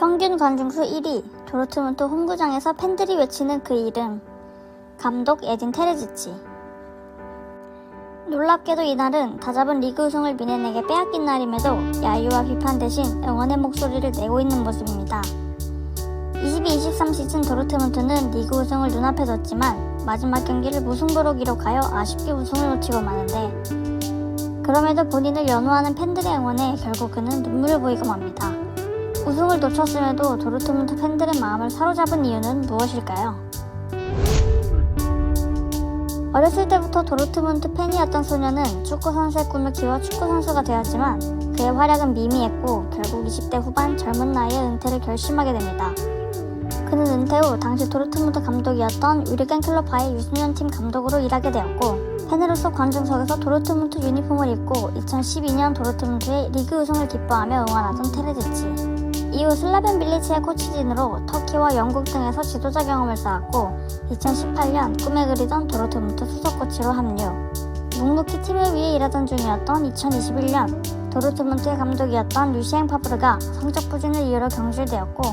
평균 관중수 1위, 도르트문트 홈구장에서 팬들이 외치는 그 이름, 감독 에딘 테르지치. 놀랍게도 이날은 다잡은 리그 우승을 미넨에게 빼앗긴 날임에도 야유와 비판 대신 응원의 목소리를 내고 있는 모습입니다. 22-23 시즌 도르트문트는 리그 우승을 눈앞에 뒀지만 마지막 경기를 무승부로 기록하여 아쉽게 우승을 놓치고 마는데, 그럼에도 본인을 연호하는 팬들의 응원에 결국 그는 눈물을 보이고 맙니다. 우승을 놓쳤음에도 도르트문트 팬들의 마음을 사로잡은 이유는 무엇일까요? 어렸을 때부터 도르트문트 팬이었던 소녀는 축구선수의 꿈을 키워 축구선수가 되었지만 그의 활약은 미미했고 결국 20대 후반 젊은 나이에 은퇴를 결심하게 됩니다. 그는 은퇴 후 당시 도르트문트 감독이었던 유르겐 클로파의 유소년팀 감독으로 일하게 되었고, 팬으로서 관중석에서 도르트문트 유니폼을 입고 2012년 도르트문트의 리그 우승을 기뻐하며 응원하던 테르지치. 이후 슬라벤 빌리치의 코치진으로 터키와 영국 등에서 지도자 경험을 쌓았고 2018년 꿈에 그리던 도르트문트 수석 코치로 합류. 묵묵히 팀을 위해 일하던 중이었던 2021년 도르트문트의 감독이었던 루시엥 파브르가 성적 부진을 이유로 경질되었고,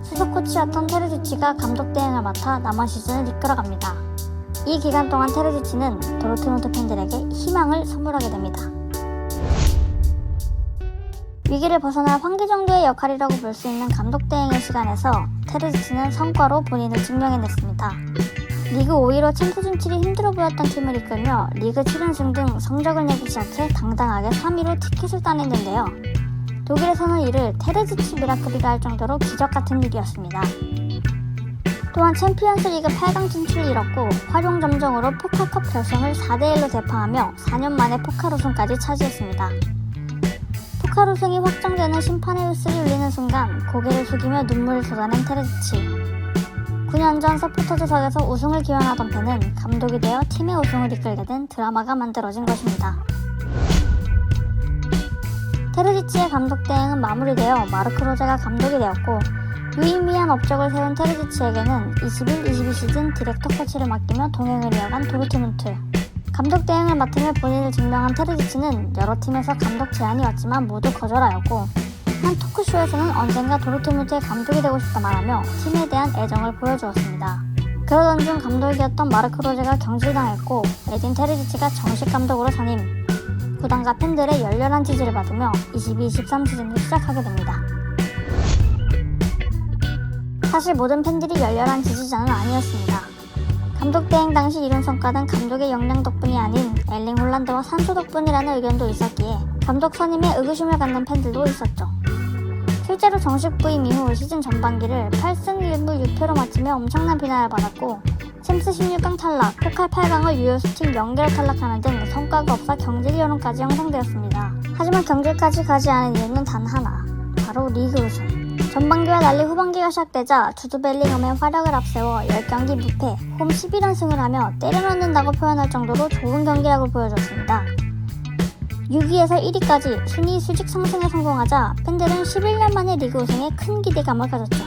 수석 코치였던 테르지치가 감독 대행을 맡아 남은 시즌을 이끌어갑니다. 이 기간 동안 테르지치는 도르트문트 팬들에게 희망을 선물하게 됩니다. 위기를 벗어날 환기 정도의 역할이라고 볼 수 있는 감독 대행의 시간에서 테르지치는 성과로 본인을 증명해냈습니다. 리그 5위로 챔스 진출이 힘들어 보였던 팀을 이끌며 리그 7연승 등 성적을 내기 시작해 당당하게 3위로 티켓을 따냈는데요. 독일에서는 이를 테르지치 미라클이라 할 정도로 기적같은 일이었습니다. 또한 챔피언스 리그 8강 진출을 이뤘고 활용 점정으로 포칼컵 결승을 4대1로 대파하며 4년 만에 포칼 우승까지 차지했습니다. 포칼 우승이 확정되는 심판의 휘슬이 울리는 순간 고개를 숙이며 눈물을 쏟아낸 테르지치. 9년 전 서포터즈석에서 우승을 기원하던 팬은 감독이 되어 팀의 우승을 이끌게 된 드라마가 만들어진 것입니다. 테르지치의 감독 대행은 마무리되어 마르크 로제가 감독이 되었고, 유의미한 업적을 세운 테르지치에게는 21-22 시즌 디렉터 코치를 맡기며 동행을 이어간 도르트문트. 감독 대행을 맡으며 본인을 증명한 테르지치는 여러 팀에서 감독 제안이 왔지만 모두 거절하였고, 한 토크쇼에서는 언젠가 도르트문트의 감독이 되고 싶다 말하며 팀에 대한 애정을 보여주었습니다. 그러던 중 감독이었던 마르크 로제가 경질당했고 에딘 테르지치가 정식 감독으로 선임. 구단과 팬들의 열렬한 지지를 받으며 22-23 시즌을 시작하게 됩니다. 사실 모든 팬들이 열렬한 지지자는 아니었습니다. 감독 대행 당시 이룬 성과는 감독의 역량 덕분이 아닌 엘링 홀란드와 산소 덕분이라는 의견도 있었기에 감독 선임에 의구심을 갖는 팬들도 있었죠. 실제로 정식 부임 이후 시즌 전반기를 8승 1무 6패로 마치며 엄청난 비난을 받았고, 챔스 16강 탈락, 포칼 8강을 유효수팀 0개로 탈락하는 등 성과가 없어 경질 여론까지 형성되었습니다. 하지만 경질까지 가지 않은 이유는 단 하나, 바로 리그 우승. 전반기와 달리 후반기가 시작되자 주드 벨링엄의 활약을 앞세워 10경기 무패, 홈 11연승을 하며 때려 넣는다고 표현할 정도로 좋은 경기력을 보여줬습니다. 6위에서 1위까지 순위 수직 상승에 성공하자 팬들은 11년 만에 리그 우승에 큰 기대감을 가졌죠.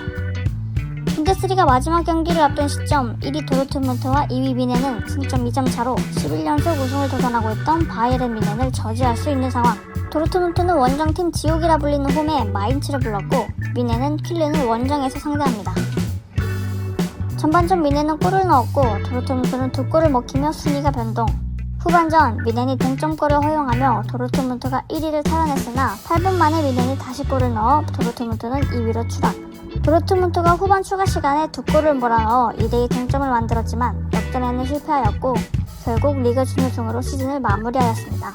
분데스리가 마지막 경기를 앞둔 시점 1위 도르트문트와 2위 미넨은 승점 2점 차로 11연속 우승을 도전하고 있던 바이에른 미넨을 저지할 수 있는 상황. 도르트문트는 원정팀 지옥이라 불리는 홈에 마인츠를 불렀고, 미넨은 퀼른을 원정에서 상대합니다. 전반전 미넨은 골을 넣었고 도르트문트는 2골을 먹히며 순위가 변동. 후반전 미넨이 동점골을 허용하며 도르트문트가 1위를 탈환했으나 8분 만에 미넨이 다시 골을 넣어 도르트문트는 2위로 추락. 도르트문트가 후반 추가 시간에 2골을 몰아넣어 2대2 동점을 만들었지만 역전에는 실패하였고 결국 리그 준우승으로 시즌을 마무리하였습니다.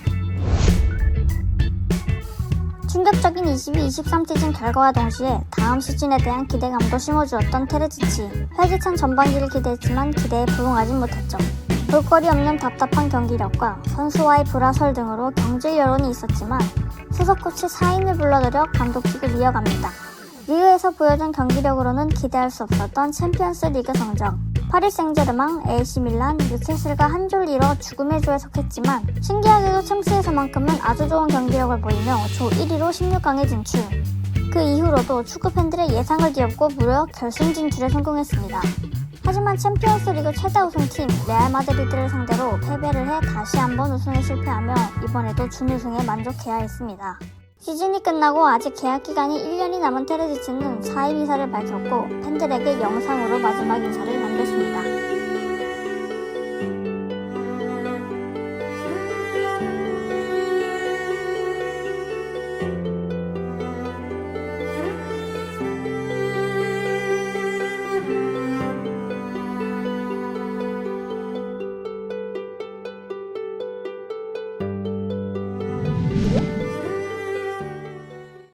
충격적인 22-23 시즌 결과와 동시에 다음 시즌에 대한 기대감도 심어주었던 테르지치. 활기찬 전반기를 기대했지만 기대에 부응하진 못했죠. 볼거리 없는 답답한 경기력과 선수와의 불화설 등으로 경질 여론이 있었지만 수석 코치 4인을 불러들여 감독직을 이어갑니다. 리그에서 보여준 경기력으로는 기대할 수 없었던 챔피언스 리그 성적. 파리 생제르맹, AC 밀란, 뉴캐슬과 한 조를 이뤄 죽음의 조에 속했지만 신기하게도 챔스에서만큼은 아주 좋은 경기력을 보이며 조 1위로 16강에 진출. 그 이후로도 축구 팬들의 예상을 뒤엎고 무려 결승 진출에 성공했습니다. 하지만 챔피언스 리그 최대 우승팀 레알 마드리드를 상대로 패배를 해 다시 한번 우승에 실패하며 이번에도 준우승에 만족해야 했습니다. 시즌이 끝나고 아직 계약 기간이 1년이 남은 테레지치는 사임 이사를 밝혔고 팬들에게 영상으로 마지막 인사를 남겼습니다.